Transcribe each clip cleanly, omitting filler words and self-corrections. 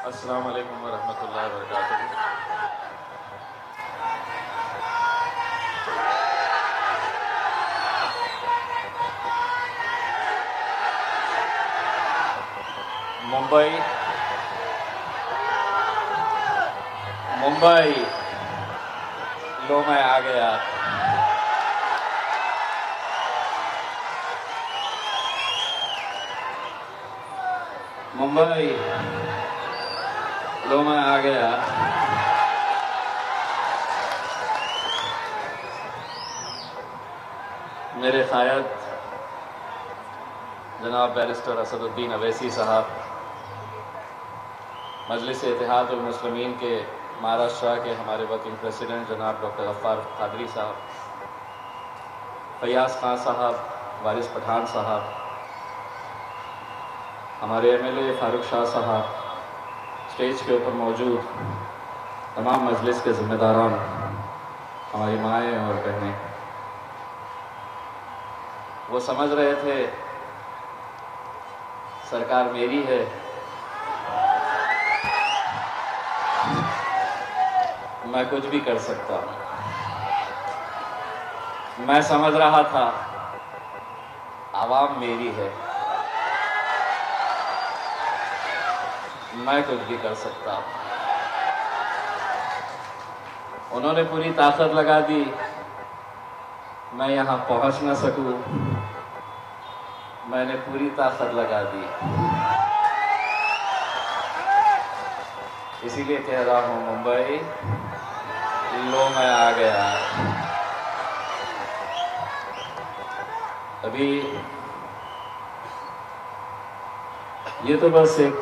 अस्सलाम वालेकुम वरहमतुल्लाहि वबरकातुहू। मुंबई मुंबई लो मैं आ गया। मुंबई लो मैं आ गया। मेरे कायद जनाब बैरिस्टर असदुद्दीन अवैसी साहब, मजलिस इत्तेहाद उल मुस्लिमीन के महाराष्ट्र के हमारे वर्किंग प्रेसिडेंट जनाब डॉक्टर गफ्फार कादरी साहब, फैयाज खान साहब, वारिस पठान साहब, हमारे एमएलए फारूक शाह साहब, स्टेज के ऊपर मौजूद तमाम मजलिस के ज़िम्मेदारान, हमारी माएँ और बहनें, वो समझ रहे थे सरकार मेरी है, मैं कुछ भी कर सकता हूँ। मैं समझ रहा था आवाम मेरी है, मैं कुछ भी कर सकता हूँ। उन्होंने पूरी ताकत लगा दी, मैं यहाँ पहुँच ना सकूँ, मैंने पूरी ताकत लगा दी। इसीलिए कह रहा हूँ मुंबई लो मैं आ गया। अभी ये तो बस एक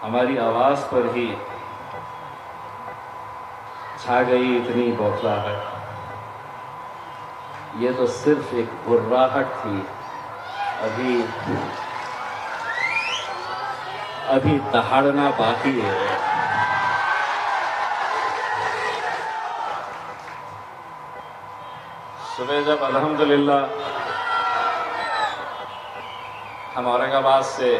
हमारी आवाज पर ही छा गई इतनी बौखलाहट। ये तो सिर्फ एक बुर्राहट थी, अभी दहाड़ना बाकी है। सुबह जब अल्हम्दुलिल्लाह हम औरंगाबाद से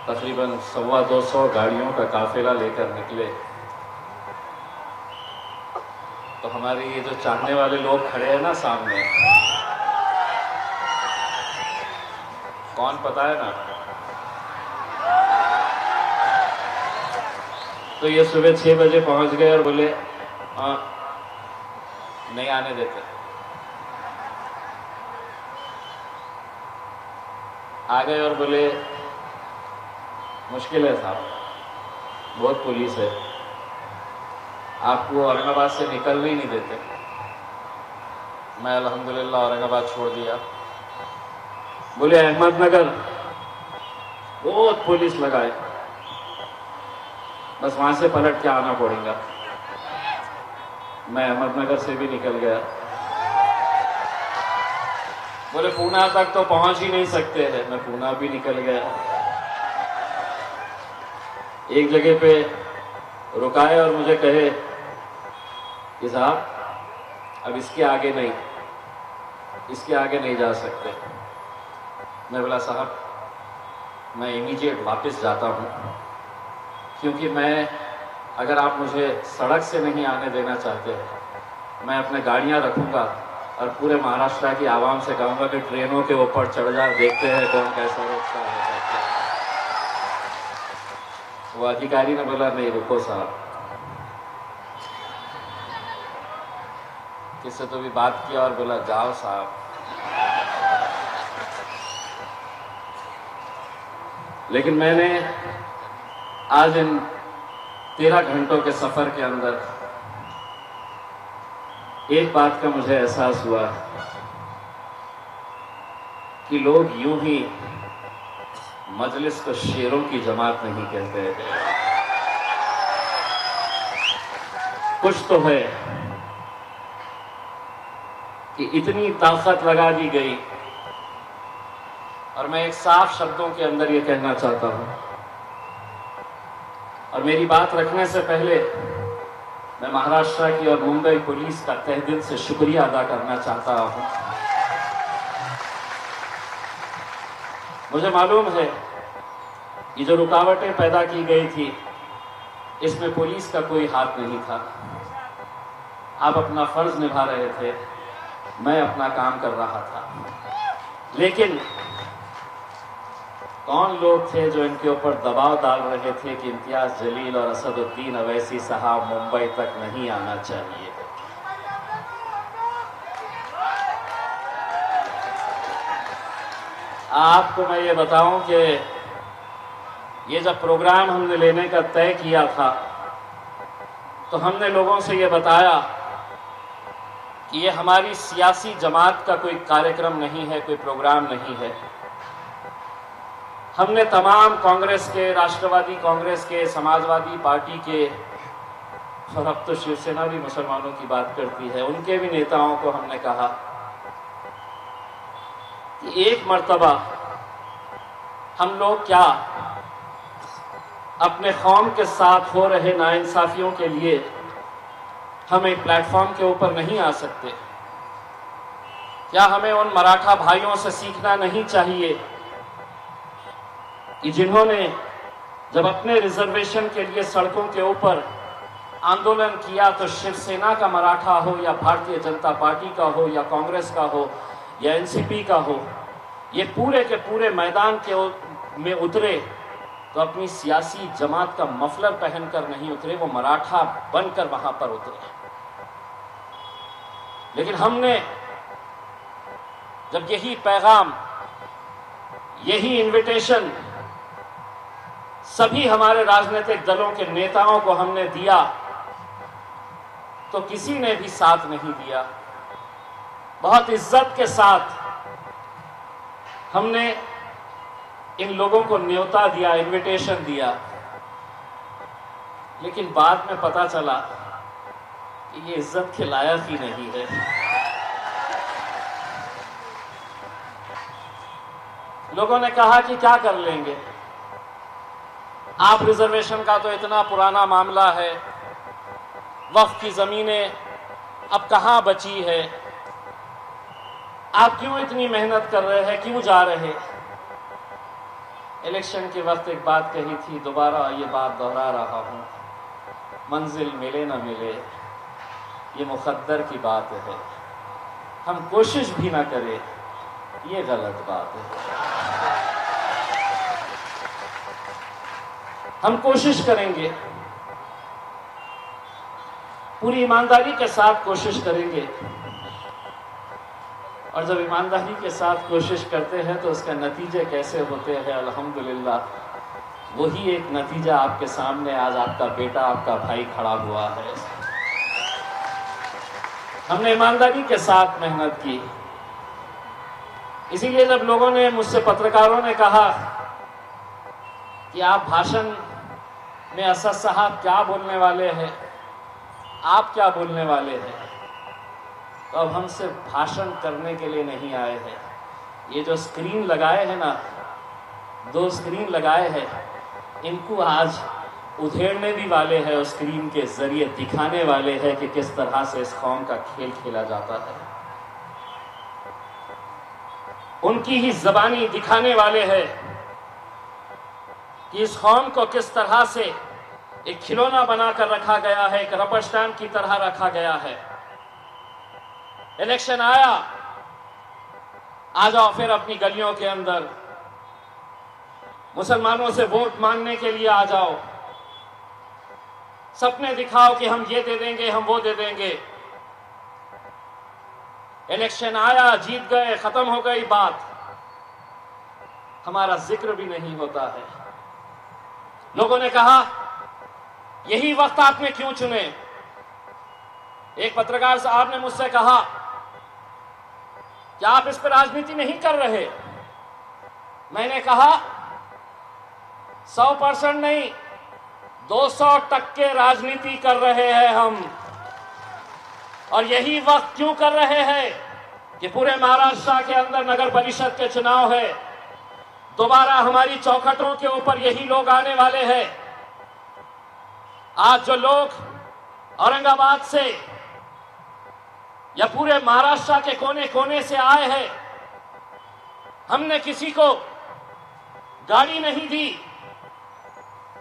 तकरीबन 125 गाड़ियों का काफिला लेकर निकले, तो हमारे ये जो चाहने वाले लोग खड़े हैं ना सामने, कौन पता है ना? तो ये सुबह 6 बजे पहुंच गए और बोले हाँ नहीं आने देते। आ गए और बोले मुश्किल है साहब, बहुत पुलिस है, आपको औरंगाबाद से निकलने ही नहीं देते। मैं अल्हम्दुलिल्लाह औरंगाबाद छोड़ दिया। बोले अहमदनगर बहुत पुलिस लगाए, बस वहां से पलट के आना पड़ेगा। मैं अहमदनगर से भी निकल गया। बोले पूना तक तो पहुंच ही नहीं सकते हैं, मैं पूना भी निकल गया। एक जगह पे रुकाए और मुझे कहे कि साहब अब इसके आगे नहीं जा सकते। मैं बोला साहब मैं इमीडिएट वापस जाता हूँ, क्योंकि अगर आप मुझे सड़क से नहीं आने देना चाहते, मैं अपने गाड़ियाँ रखूँगा और पूरे महाराष्ट्र की आवाम से कहूँगा कि ट्रेनों के ऊपर चढ़ जा, देखते हैं कौन कैसा रोकता है। वो अधिकारी ने बोला नहीं रुको साहब, किससे तो भी बात किया और बोला जाओ साहब। लेकिन मैंने आज इन 13 घंटों के सफर के अंदर एक बात का मुझे एहसास हुआ कि लोग यूं ही मजलिस को शेरों की जमात नहीं कहते। कुछ तो है कि इतनी ताकत लगा दी गई। और मैं एक साफ शब्दों के अंदर ये कहना चाहता हूं, और मेरी बात रखने से पहले मैं महाराष्ट्र की और मुंबई पुलिस का तहे दिल से शुक्रिया अदा करना चाहता हूं मुझे मालूम है कि जो रुकावटें पैदा की गई थी इसमें पुलिस का कोई हाथ नहीं था। आप अपना फर्ज निभा रहे थे, मैं अपना काम कर रहा था। लेकिन कौन लोग थे जो इनके ऊपर दबाव डाल रहे थे कि इम्तियाज जलील और असदुद्दीन अवैसी साहब मुंबई तक नहीं आना चाहिए। आपको मैं ये बताऊं कि ये जब प्रोग्राम हमने लेने का तय किया था तो हमने लोगों से ये बताया कि ये हमारी सियासी जमात का कोई कार्यक्रम नहीं है, कोई प्रोग्राम नहीं है। हमने तमाम कांग्रेस के, राष्ट्रवादी कांग्रेस के, समाजवादी पार्टी के, और अब तो शिवसेना भी मुसलमानों की बात करती है, उनके भी नेताओं को हमने कहा कि एक मर्तबा हम लोग क्या अपने कौम के साथ हो रहे नाइंसाफियों के लिए हम एक प्लेटफॉर्म के ऊपर नहीं आ सकते? क्या हमें उन मराठा भाइयों से सीखना नहीं चाहिए कि जिन्होंने जब अपने रिजर्वेशन के लिए सड़कों के ऊपर आंदोलन किया तो शिवसेना का मराठा हो या भारतीय जनता पार्टी का हो या कांग्रेस का हो या एनसीपी का हो, ये पूरे के पूरे मैदान में उतरे तो अपनी सियासी जमात का मफलर पहनकर नहीं उतरे, वो मराठा बनकर वहां पर उतरे। लेकिन हमने जब यही पैगाम, यही इनविटेशन सभी हमारे राजनीतिक दलों के नेताओं को हमने दिया तो किसी ने भी साथ नहीं दिया। बहुत इज्जत के साथ हमने इन लोगों को न्योता दिया, इनविटेशन दिया, लेकिन बाद में पता चला कि ये इज्जत के लायक ही नहीं है। लोगों ने कहा कि क्या कर लेंगे, आप रिजर्वेशन का तो इतना पुराना मामला है, वक्फ की जमीनें अब कहां बची है, आप क्यों इतनी मेहनत कर रहे हैं, क्यों जा रहे? इलेक्शन के वक्त एक बात कही थी, दोबारा ये बात दोहरा रहा हूं, मंजिल मिले ना मिले ये मुकद्दर की बात है, हम कोशिश भी ना करें ये गलत बात है। हम कोशिश करेंगे, पूरी ईमानदारी के साथ कोशिश करेंगे, और जब ईमानदारी के साथ कोशिश करते हैं तो उसका नतीजे कैसे होते हैं, अल्हम्दुलिल्लाह वही एक नतीजा आपके सामने आज आपका बेटा, आपका भाई खड़ा हुआ है। हमने ईमानदारी के साथ मेहनत की। इसीलिए जब लोगों ने मुझसे, पत्रकारों ने कहा कि आप भाषण में असद साहब क्या बोलने वाले हैं, आप क्या बोलने वाले हैं, तो अब हम सिर्फ भाषण करने के लिए नहीं आए हैं। ये जो स्क्रीन लगाए हैं ना, 2 स्क्रीन लगाए हैं, इनको आज उधेड़ने भी वाले हैं और स्क्रीन के जरिए दिखाने वाले हैं कि किस तरह से इस कौम का खेल खेला जाता है। उनकी ही ज़बानी दिखाने वाले हैं कि इस कौम को किस तरह से एक खिलौना बनाकर रखा गया है, एक रबर स्टैंप की तरह रखा गया है। इलेक्शन आया, आ जाओ फिर अपनी गलियों के अंदर, मुसलमानों से वोट मांगने के लिए आ जाओ, सपने दिखाओ कि हम ये दे देंगे, हम वो दे देंगे। इलेक्शन आया, जीत गए, खत्म हो गई बात, हमारा जिक्र भी नहीं होता है। लोगों ने कहा यही वक्त आपने क्यों चुने? एक पत्रकार साहब ने मुझसे कहा कि आप इस पर राजनीति नहीं कर रहे। मैंने कहा 100% नहीं, 200% राजनीति कर रहे हैं हम। और यही वक्त क्यों कर रहे हैं कि पूरे महाराष्ट्र के अंदर नगर परिषद के चुनाव है, दोबारा हमारी चौखटों के ऊपर यही लोग आने वाले हैं। आज जो लोग औरंगाबाद से या पूरे महाराष्ट्र के कोने कोने से आए हैं, हमने किसी को गाड़ी नहीं दी,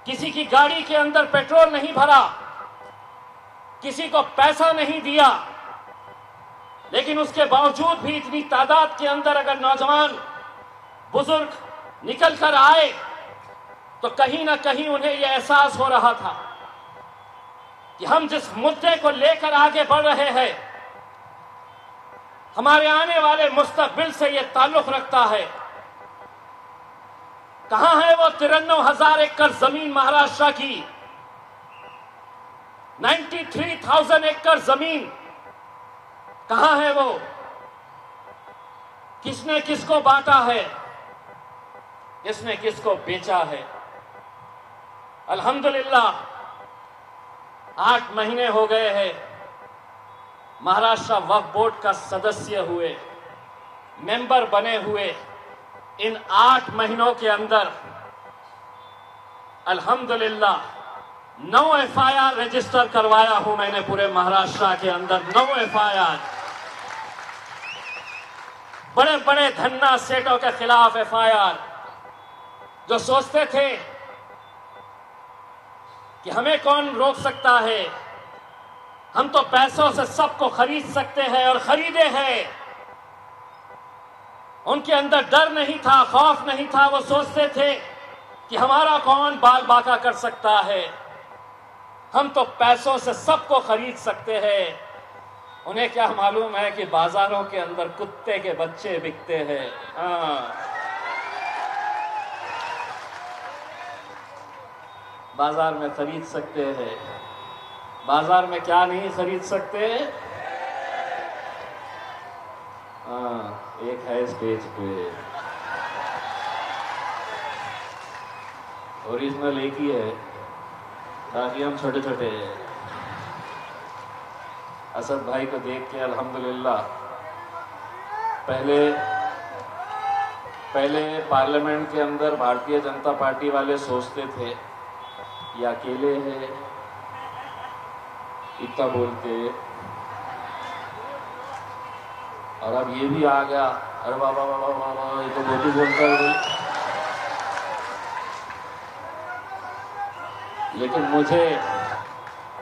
किसी की गाड़ी के अंदर पेट्रोल नहीं भरा, किसी को पैसा नहीं दिया, लेकिन उसके बावजूद भी इतनी तादाद के अंदर अगर नौजवान बुजुर्ग निकल कर आए तो कहीं ना कहीं उन्हें यह एहसास हो रहा था कि हम जिस मुद्दे को लेकर आगे बढ़ रहे हैं हमारे आने वाले मुस्तकबिल से यह ताल्लुक रखता है। कहां है वो 93,000 एकड़ जमीन महाराष्ट्र की, 93,000 एकड़ जमीन कहां है वो? किसने किसको बांटा है, किसने किसको बेचा है? अल्हम्दुलिल्लाह 8 महीने हो गए हैं महाराष्ट्र वक्फ बोर्ड का सदस्य हुए, मेंबर बने हुए। इन 8 महीनों के अंदर अल्हम्दुलिल्लाह 9 FIR रजिस्टर करवाया हूं मैंने पूरे महाराष्ट्र के अंदर, 9 FIR। बड़े बड़े धन्ना सेठों के खिलाफ FIR, जो सोचते थे कि हमें कौन रोक सकता है, हम तो पैसों से सबको खरीद सकते हैं और खरीदे हैं। उनके अंदर डर नहीं था, खौफ नहीं था। वो सोचते थे कि हमारा कौन बाल बाका कर सकता है, हम तो पैसों से सबको खरीद सकते हैं। उन्हें क्या मालूम है कि बाजारों के अंदर कुत्ते के बच्चे बिकते हैं। बाजार में खरीद सकते हैं, बाजार में क्या नहीं खरीद सकते? एक है स्टेज पे ओरिजिनल एक ही है, बाकी हम छोटे छोटे हैं। असद भाई को देख के अल्हम्दुलिल्लाह पहले पार्लियामेंट के अंदर भारतीय जनता पार्टी वाले सोचते थे ये अकेले हैं, इतना बोलते, और अब ये भी आ गया, अरे बाबा बाबा बाबा ये तो बहुत ही बोलता है।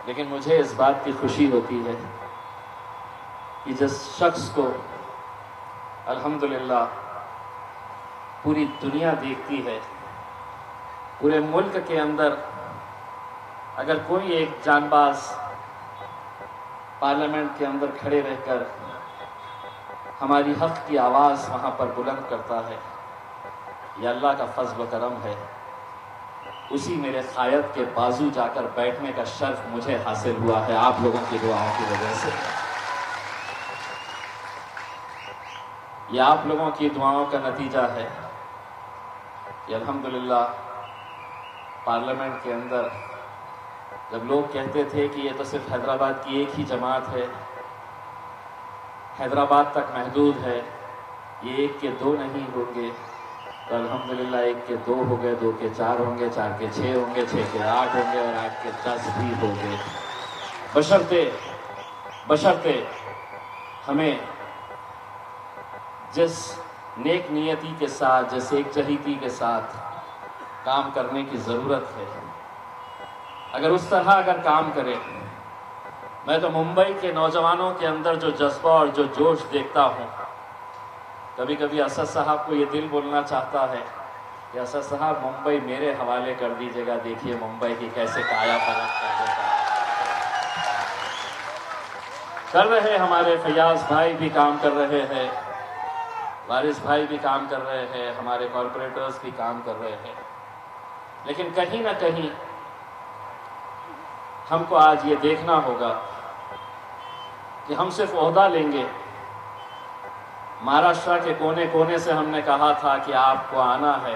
लेकिन मुझे इस बात की खुशी होती है कि जिस शख्स को अल्हम्दुलिल्लाह पूरी दुनिया देखती है, पूरे मुल्क के अंदर अगर कोई एक जांबाज पार्लियामेंट के अंदर खड़े रहकर हमारी हक की आवाज़ वहाँ पर बुलंद करता है, यह अल्लाह का फजल व करम है। उसी मेरे क़ायद के बाजू जाकर बैठने का शर्फ मुझे हासिल हुआ है आप लोगों की दुआओं की वजह से। यह आप लोगों की दुआओं का नतीजा है कि अल्हम्दुलिल्लाह पार्लियामेंट के अंदर जब लोग कहते थे कि ये तो सिर्फ हैदराबाद की एक ही जमात है, हैदराबाद तक महदूद है, ये 1 के 2 नहीं होंगे, तो अल्हम्दुलिल्लाह 1 के 2 हो गए, 2 के 4 होंगे, 4 के 6 होंगे, 6 के 8 होंगे और 8 के 10 भी होंगे। बशर्ते हमें जिस नेक नियति के साथ, जिस एकजहीती के साथ काम करने की ज़रूरत है, अगर उस तरह अगर काम करें, मैं तो मुंबई के नौजवानों के अंदर जो जज्बा और जो जोश देखता हूँ, कभी कभी असद साहब को ये दिल बोलना चाहता है कि असद साहब मुंबई मेरे हवाले कर दीजिएगा, देखिए मुंबई की कैसे काया पलट कर देता कर रहे। हमारे फयाज भाई भी काम कर रहे हैं, वारिस भाई भी काम कर रहे हैं, हमारे कॉरपोरेटर्स भी काम कर रहे हैं, लेकिन कहीं ना कहीं हमको आज ये देखना होगा कि हम सिर्फ ओहदा लेंगे। महाराष्ट्र के कोने कोने से हमने कहा था कि आपको आना है,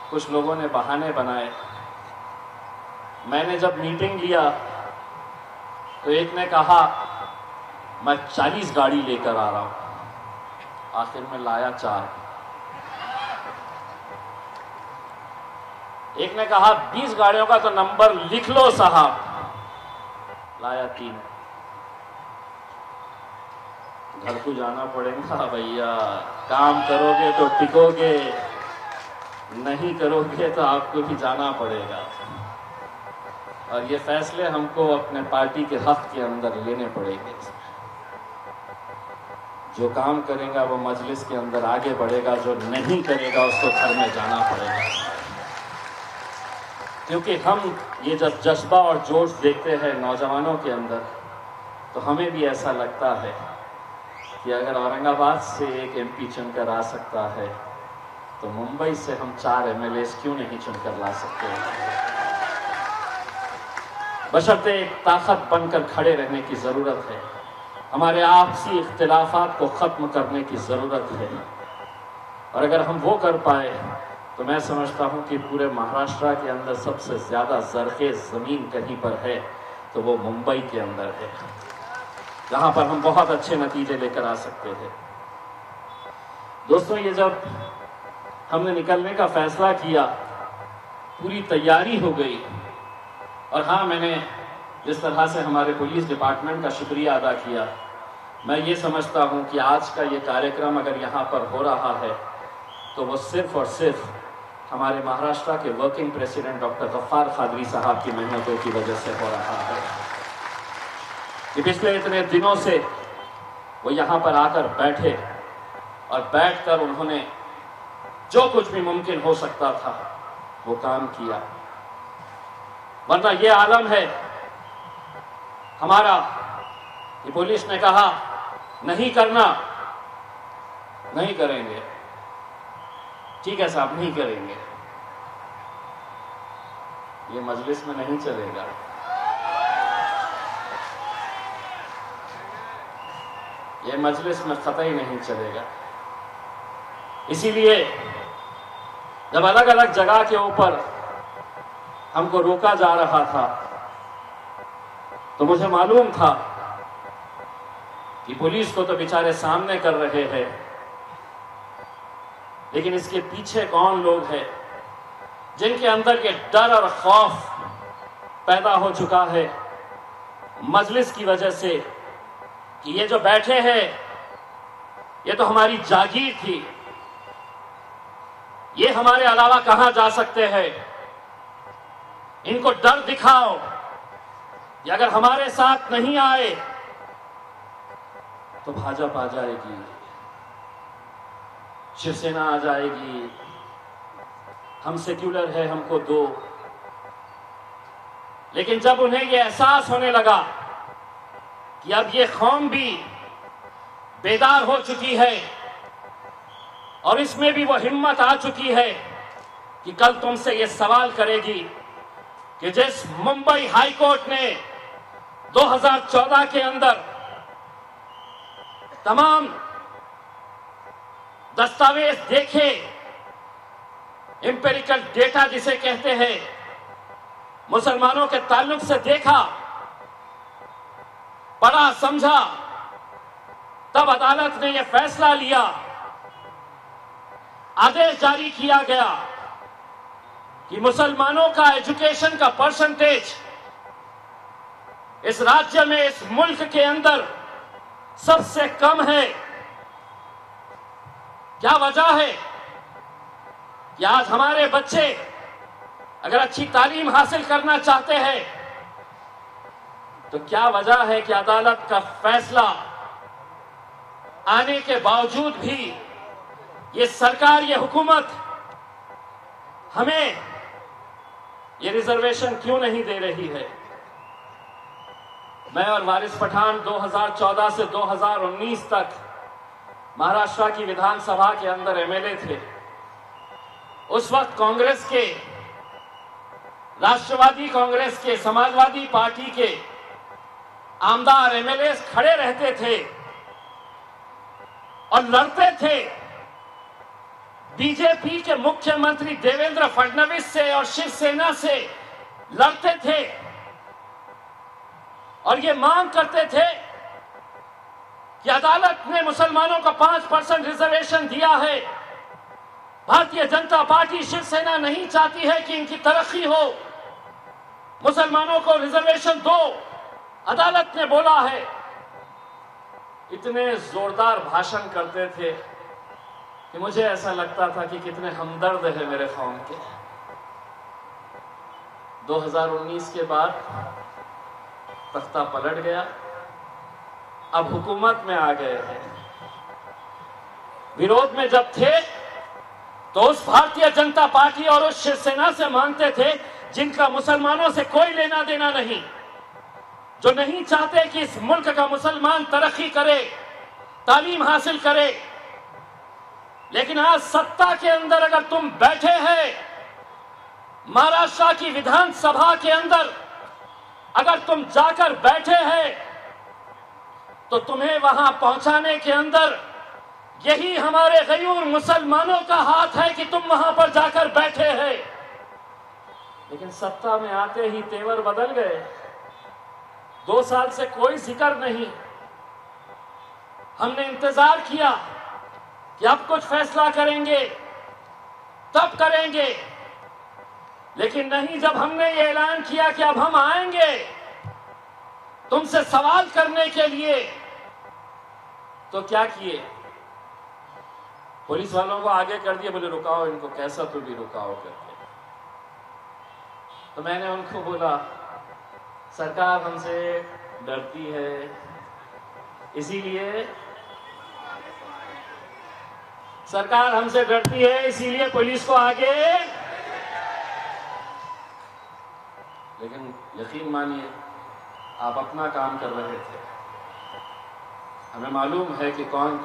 कुछ लोगों ने बहाने बनाए। मैंने जब मीटिंग लिया तो एक ने कहा मैं 40 गाड़ी लेकर आ रहा हूं, आखिर में लाया 4। एक ने कहा 20 गाड़ियों का तो नंबर लिख लो साहब, लाया 3। घर को जाना पड़ेगा भैया, काम करोगे तो टिकोगे, नहीं करोगे तो आपको भी जाना पड़ेगा, और ये फैसले हमको अपने पार्टी के हक के अंदर लेने पड़ेंगे। जो काम करेगा वो मजलिस के अंदर आगे बढ़ेगा, जो नहीं करेगा उसको घर में जाना पड़ेगा। क्योंकि हम ये जब जज्बा और जोश देखते हैं नौजवानों के अंदर, तो हमें भी ऐसा लगता है कि अगर औरंगाबाद से एक एमपी चुनकर आ सकता है तो मुंबई से हम 4 एमएलए क्यों नहीं चुनकर ला सकते हैं। बशर्ते एक ताकत बनकर खड़े रहने की ज़रूरत है। हमारे आपसी इख्तिलाफात को ख़त्म करने की ज़रूरत है, और अगर हम वो कर पाए तो मैं समझता हूँ कि पूरे महाराष्ट्र के अंदर सबसे ज़्यादा ज़रख़ेज़ ज़मीन कहीं पर है तो वो मुंबई के अंदर है, जहाँ पर हम बहुत अच्छे नतीजे लेकर आ सकते हैं। दोस्तों, ये जब हमने निकलने का फ़ैसला किया, पूरी तैयारी हो गई, और हाँ, मैंने जिस तरह से हमारे पुलिस डिपार्टमेंट का शुक्रिया अदा किया, मैं ये समझता हूँ कि आज का ये कार्यक्रम अगर यहाँ पर हो रहा है तो वो सिर्फ़ और सिर्फ हमारे महाराष्ट्र के working president doctor Gaffar Qadri साहब की मेहनतों की वजह से हो रहा है कि पिछले इतने दिनों से वो यहाँ पर आकर बैठे, और बैठकर उन्होंने जो कुछ भी मुमकिन हो सकता था वो काम किया। वरना ये आलम है हमारा कि पुलिस ने कहा नहीं करना, नहीं करेंगे, ठीक है साहब, नहीं करेंगे, ये मजलिस में नहीं चलेगा। ये मजलिस में कतई नहीं चलेगा। इसीलिए जब अलग अलग जगह के ऊपर हमको रोका जा रहा था तो मुझे मालूम था कि पुलिस को तो बेचारे सामने कर रहे हैं, लेकिन इसके पीछे कौन लोग हैं जिनके अंदर ये डर और खौफ पैदा हो चुका है मजलिस की वजह से कि ये जो बैठे हैं ये तो हमारी जागीर थी, ये हमारे अलावा कहां जा सकते हैं। इनको डर दिखाओ कि अगर हमारे साथ नहीं आए तो भाजपा आ जाएगी, शिवसेना आ जाएगी, हम सेक्युलर है, हमको दो। लेकिन जब उन्हें यह एहसास होने लगा कि अब ये कौम भी बेदार हो चुकी है और इसमें भी वो हिम्मत आ चुकी है कि कल तुमसे ये सवाल करेगी कि जिस मुंबई हाई कोर्ट ने 2014 के अंदर तमाम दस्तावेज देखे, एम्पिरिकल डेटा जिसे कहते हैं, मुसलमानों के ताल्लुक से देखा, पढ़ा, समझा, तब अदालत ने यह फैसला लिया, आदेश जारी किया गया कि मुसलमानों का एजुकेशन का परसेंटेज इस राज्य में, इस मुल्क के अंदर सबसे कम है। क्या वजह है कि आज हमारे बच्चे अगर अच्छी तालीम हासिल करना चाहते हैं तो क्या वजह है कि अदालत का फैसला आने के बावजूद भी ये सरकार, ये हुकूमत हमें ये रिजर्वेशन क्यों नहीं दे रही है। मैं और वारिस पठान 2014 से 2019 तक महाराष्ट्र की विधानसभा के अंदर एमएलए थे। उस वक्त कांग्रेस के, राष्ट्रवादी कांग्रेस के, समाजवादी पार्टी के आमदार एमएलए खड़े रहते थे और लड़ते थे बीजेपी के मुख्यमंत्री देवेंद्र फडणवीस से और शिवसेना से लड़ते थे और ये मांग करते थे कि अदालत ने मुसलमानों को 5% रिजर्वेशन दिया है, भारतीय जनता पार्टी, शिवसेना नहीं चाहती है कि इनकी तरक्की हो, मुसलमानों को रिजर्वेशन दो, अदालत ने बोला है। इतने जोरदार भाषण करते थे कि मुझे ऐसा लगता था कि कितने हमदर्द है मेरे कौम के। 2019 के बाद तख्ता पलट गया, अब हुकूमत में आ गए हैं। विरोध में जब थे तो उस भारतीय जनता पार्टी और उस शिवसेना से मांगते थे जिनका मुसलमानों से कोई लेना देना नहीं, जो नहीं चाहते कि इस मुल्क का मुसलमान तरक्की करे, तालीम हासिल करे। लेकिन आज सत्ता के अंदर अगर तुम बैठे हैं, महाराष्ट्र की विधानसभा के अंदर अगर तुम जाकर बैठे हैं, तो तुम्हें वहां पहुंचाने के अंदर यही हमारे गयूर मुसलमानों का हाथ है कि तुम वहां पर जाकर बैठे हैं। लेकिन सत्ता में आते ही तेवर बदल गए। 2 साल से कोई जिक्र नहीं। हमने इंतजार किया कि अब कुछ फैसला करेंगे, तब करेंगे, लेकिन नहीं। जब हमने ये ऐलान किया कि अब हम आएंगे तुमसे सवाल करने के लिए, तो क्या किए? पुलिस वालों को आगे कर दिए, बोले रुकाओ इनको, कैसा तो भी रुकाओ करके। तो मैंने उनको बोला सरकार हमसे डरती है, इसीलिए सरकार हमसे डरती है, इसीलिए पुलिस को आगे। लेकिन यकीन मानिए आप अपना काम कर रहे थे। हमें मालूम है कि कौन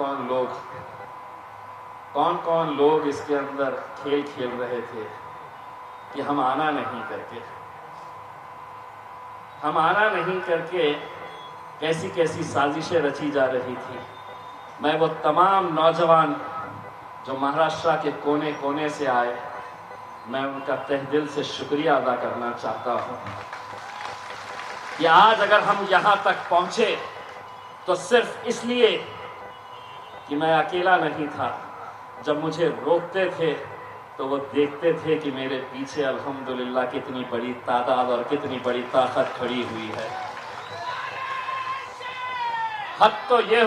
कौन लोग इसके अंदर खेल खेल रहे थे कि हम आना नहीं करके कैसी कैसी साजिशें रची जा रही थी। मैं वो तमाम नौजवान जो महाराष्ट्र के कोने कोने से आए, मैं उनका तहे दिल से शुक्रिया अदा करना चाहता हूं कि आज अगर हम यहां तक पहुंचे तो सिर्फ इसलिए कि मैं अकेला नहीं था। जब मुझे रोकते थे तो वो देखते थे कि मेरे पीछे अल्हम्दुलिल्लाह कितनी बड़ी तादाद और कितनी बड़ी ताकत खड़ी हुई है। हद तो ये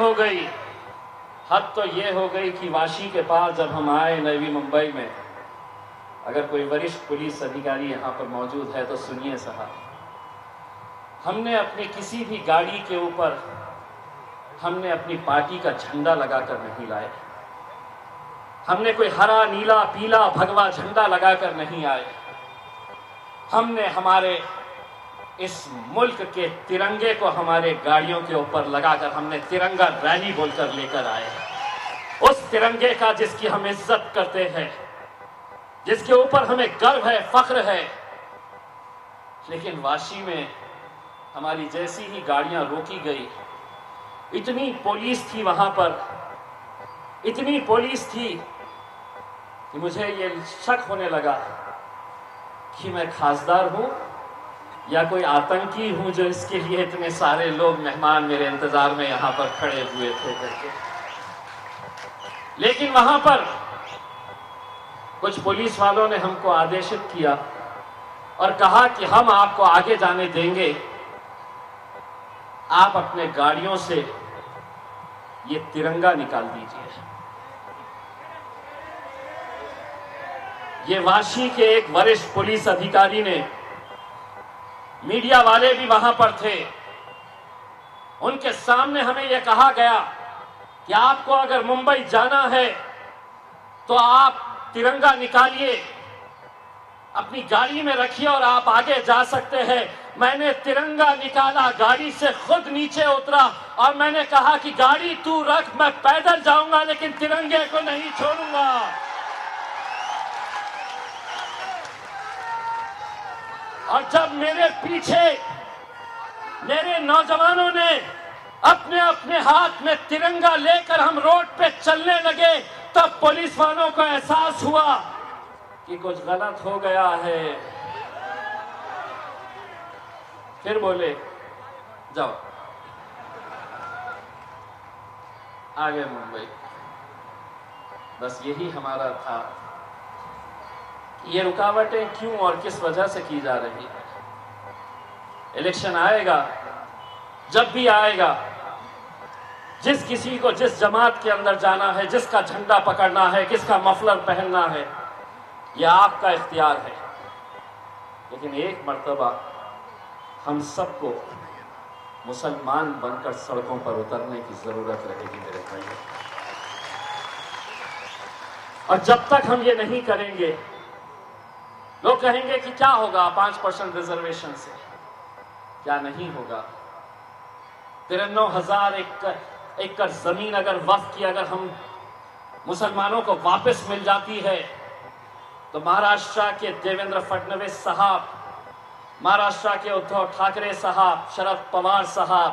हो गई कि वाशी के पास जब हम आए नवी मुंबई में, अगर कोई वरिष्ठ पुलिस अधिकारी यहाँ पर मौजूद है तो सुनिए साहब, हमने अपनी किसी भी गाड़ी के ऊपर हमने अपनी पार्टी का झंडा लगाकर नहीं लाए। हमने कोई हरा नीला पीला भगवा झंडा लगाकर नहीं आए। हमने हमारे इस मुल्क के तिरंगे को हमारे गाड़ियों के ऊपर लगाकर हमने तिरंगा रैली बोलकर लेकर आए। उस तिरंगे का जिसकी हम इज्जत करते हैं, जिसके ऊपर हमें गर्व है, फख्र है। लेकिन वाशी में हमारी जैसी ही गाड़ियां रोकी गई, इतनी पुलिस थी वहां पर, इतनी पुलिस थी कि मुझे ये शक होने लगा कि मैं खासदार हूं या कोई आतंकी हूं जो इसके लिए इतने सारे लोग मेहमान मेरे इंतजार में यहां पर खड़े हुए थे करके। लेकिन वहां पर कुछ पुलिस वालों ने हमको आदेशित किया और कहा कि हम आपको आगे जाने देंगे, आप अपने गाड़ियों से ये तिरंगा निकाल दीजिए। ये वाशी के एक वरिष्ठ पुलिस अधिकारी ने, मीडिया वाले भी वहां पर थे, उनके सामने हमें यह कहा गया कि आपको अगर मुंबई जाना है तो आप तिरंगा निकालिए, अपनी गाड़ी में रखिए और आप आगे जा सकते हैं। मैंने तिरंगा निकाला, गाड़ी से खुद नीचे उतरा और मैंने कहा कि गाड़ी तू रख, मैं पैदल जाऊंगा लेकिन तिरंगे को नहीं छोड़ूंगा। और जब मेरे पीछे मेरे नौजवानों ने अपने अपने हाथ में तिरंगा लेकर हम रोड पे चलने लगे, तब पुलिस वालों को एहसास हुआ कि कुछ गलत हो गया है। फिर बोले जाओ, आ गए मुंबई। बस यही हमारा था। ये रुकावटें क्यों और किस वजह से की जा रही है? इलेक्शन आएगा, जब भी आएगा जिस किसी को जिस जमात के अंदर जाना है, जिसका झंडा पकड़ना है, किसका मफलर पहनना है, यह आपका इख्तियार है। लेकिन एक मर्तबा हम सबको मुसलमान बनकर सड़कों पर उतरने की जरूरत रहेगी मेरे भाइयों। और जब तक हम ये नहीं करेंगे, लोग कहेंगे कि क्या होगा 5% रिजर्वेशन से, क्या नहीं होगा। 93,000 एकड़ जमीन अगर वक्फ की अगर हम मुसलमानों को वापस मिल जाती है, तो महाराष्ट्र के देवेंद्र फडणवीस साहब, महाराष्ट्र के उद्धव ठाकरे साहब, शरद पवार साहब,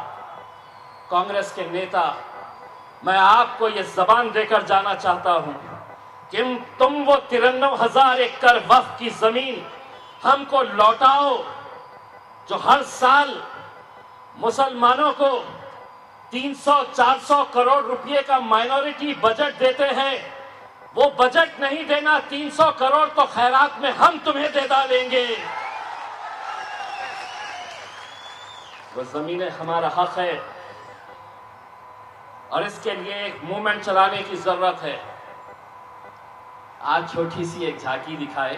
कांग्रेस के नेता, मैं आपको ये जबान देकर जाना चाहता हूं कि तुम वो 93,000 एकड़ वक्फ की जमीन हमको लौटाओ, जो हर साल मुसलमानों को 300-400 करोड़ रुपए का माइनॉरिटी बजट देते हैं। वो बजट नहीं देना, 300 करोड़ तो खैरात में हम तुम्हें दे डालेंगे। वो जमीनें हमारा हक है और इसके लिए एक मूवमेंट चलाने की जरूरत है। आज छोटी सी एक झांकी दिखाए,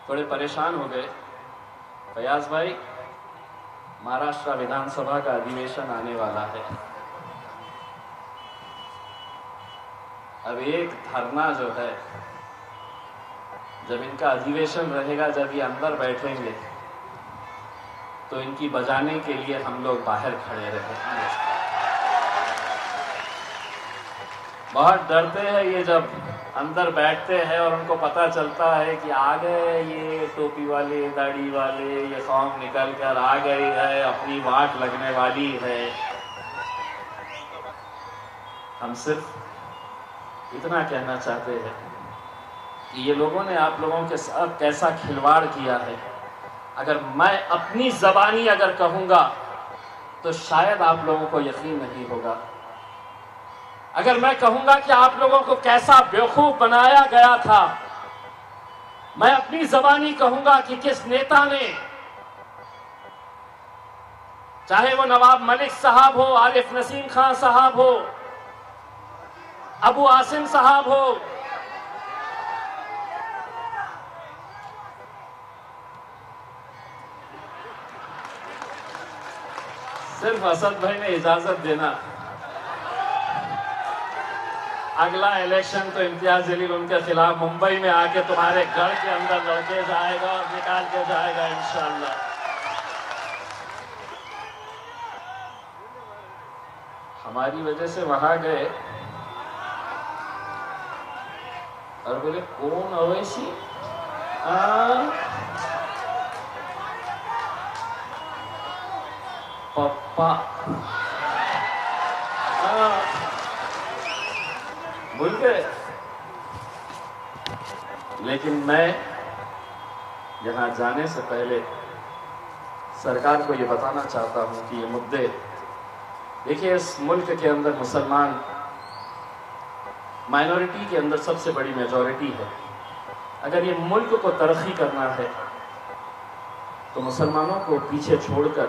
थोड़े परेशान हो गए। फयाज भाई, महाराष्ट्र विधानसभा का अधिवेशन आने वाला है। अब एक धरना जो है, जब इनका अधिवेशन रहेगा, जब ये अंदर बैठेंगे, तो इनकी बजाने के लिए हम लोग बाहर खड़े रहेंगे। बहुत डरते हैं ये जब अंदर बैठते हैं और उनको पता चलता है कि आ गए ये टोपी वाले, दाढ़ी वाले, ये कौम निकल कर आ गई है, अपनी वाट लगने वाली है। हम सिर्फ इतना कहना चाहते हैं कि ये लोगों ने आप लोगों के साथ कैसा खिलवाड़ किया है। अगर मैं अपनी ज़बानी अगर कहूँगा तो शायद आप लोगों को यकीन नहीं होगा। अगर मैं कहूँगा कि आप लोगों को कैसा बेवकूफ़ बनाया गया था, मैं अपनी ज़बानी कहूँगा कि किस नेता ने, चाहे वो नवाब मलिक साहब हो, आरिफ नसीम खान साहब हो, अबू आसिम साहब हो, सिर्फ असद भाई ने इजाजत देना, अगला इलेक्शन तो इम्तियाज जलील उनके खिलाफ मुंबई में आके तुम्हारे घर के अंदर लड़के जाएगा और निकाल के जाएगा इंशाअल्लाह। हमारी वजह से वहां गए और बोले कौन अवैसी, पप्पा, भूल गए। लेकिन मैं यहां जाने से पहले सरकार को ये बताना चाहता हूं कि ये मुद्दे, देखिए इस मुल्क के अंदर मुसलमान माइनॉरिटी के अंदर सबसे बड़ी मेजॉरिटी है। अगर ये मुल्क को तरक्की करना है तो मुसलमानों को पीछे छोड़कर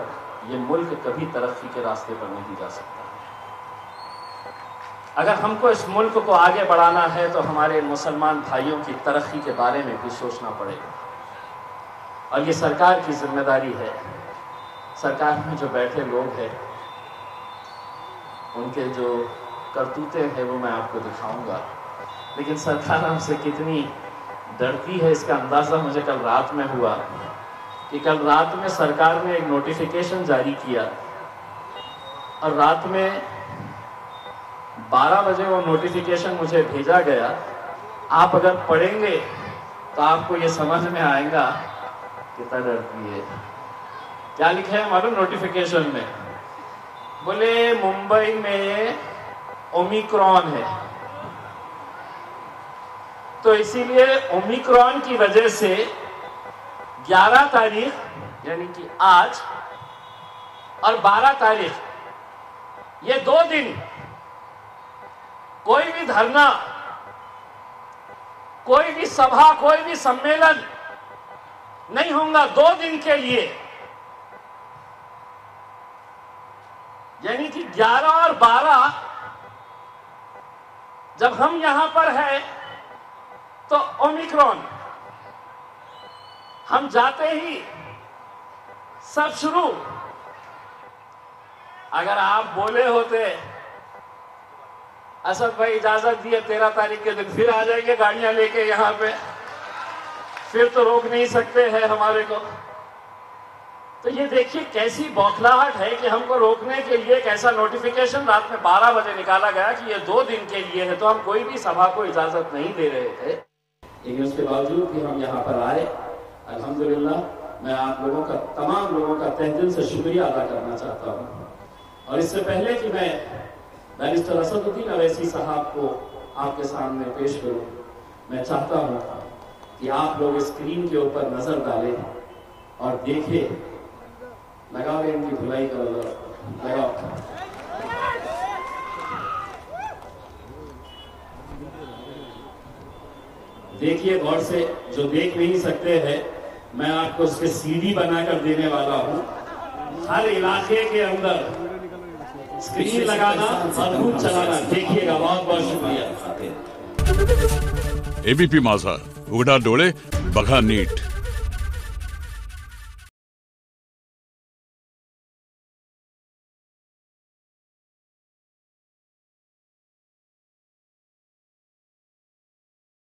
ये मुल्क कभी तरक्की के रास्ते पर नहीं जा सकता। अगर हमको इस मुल्क को आगे बढ़ाना है तो हमारे मुसलमान भाइयों की तरक्की के बारे में भी सोचना पड़ेगा और ये सरकार की जिम्मेदारी है। सरकार में जो बैठे लोग हैं उनके जो करतूते हैं वो मैं आपको दिखाऊंगा, लेकिन सरकार हमसे कितनी डरती है इसका अंदाज़ा मुझे कल रात में हुआ कि कल रात में सरकार ने एक नोटिफिकेशन जारी किया और रात में 12 बजे वो नोटिफिकेशन मुझे भेजा गया। आप अगर पढ़ेंगे तो आपको ये समझ में आएगा कितना डरती है। क्या लिखा है हमारे नोटिफिकेशन में? बोले मुंबई में ओमिक्रॉन है, तो इसीलिए ओमिक्रॉन की वजह से 11 तारीख यानी कि आज और 12 तारीख, ये 2 दिन कोई भी धरना, कोई भी सभा, कोई भी सम्मेलन नहीं होगा 2 दिन के लिए। यानी कि 11 और 12 जब हम यहां पर है तो ओमिक्रॉन, हम जाते ही सब शुरू। अगर आप बोले होते असद भाई इजाजत दिए 13 तारीख के दिन फिर आ जाएंगे गाड़ियां लेके यहां पे, फिर तो रोक नहीं सकते हैं हमारे को। तो ये देखिए कैसी बौखलाहट है कि हमको रोकने के लिए एक ऐसा नोटिफिकेशन रात में 12 बजे निकाला गया कि ये 2 दिन के लिए है, तो हम कोई भी सभा को इजाजत नहीं दे रहे थे। लेकिन उसके बावजूद कि हम यहाँ पर आए, अल्हम्दुलिल्लाह मैं आप लोगों का, तमाम लोगों का तहे दिल से शुक्रिया अदा करना चाहता हूँ। और इससे पहले कि मैं बैरिस्टर असदुद्दीन अवैसी साहब को आपके सामने पेश करूँ, मैं चाहता हूँ कि आप लोग स्क्रीन के ऊपर नजर डालें और देखें। लगाओ इनकी धुलाई करो, लगाओ। देखिए गौर से, जो देख नहीं सकते हैं मैं आपको उसके सीडी बनाकर देने वाला हूं। हर इलाके के अंदर स्क्रीन लगाना और खूब चलाना। देखिएगा, बहुत बहुत शुक्रिया। एबीपी माझा, उघडा डोळे बघा नीट।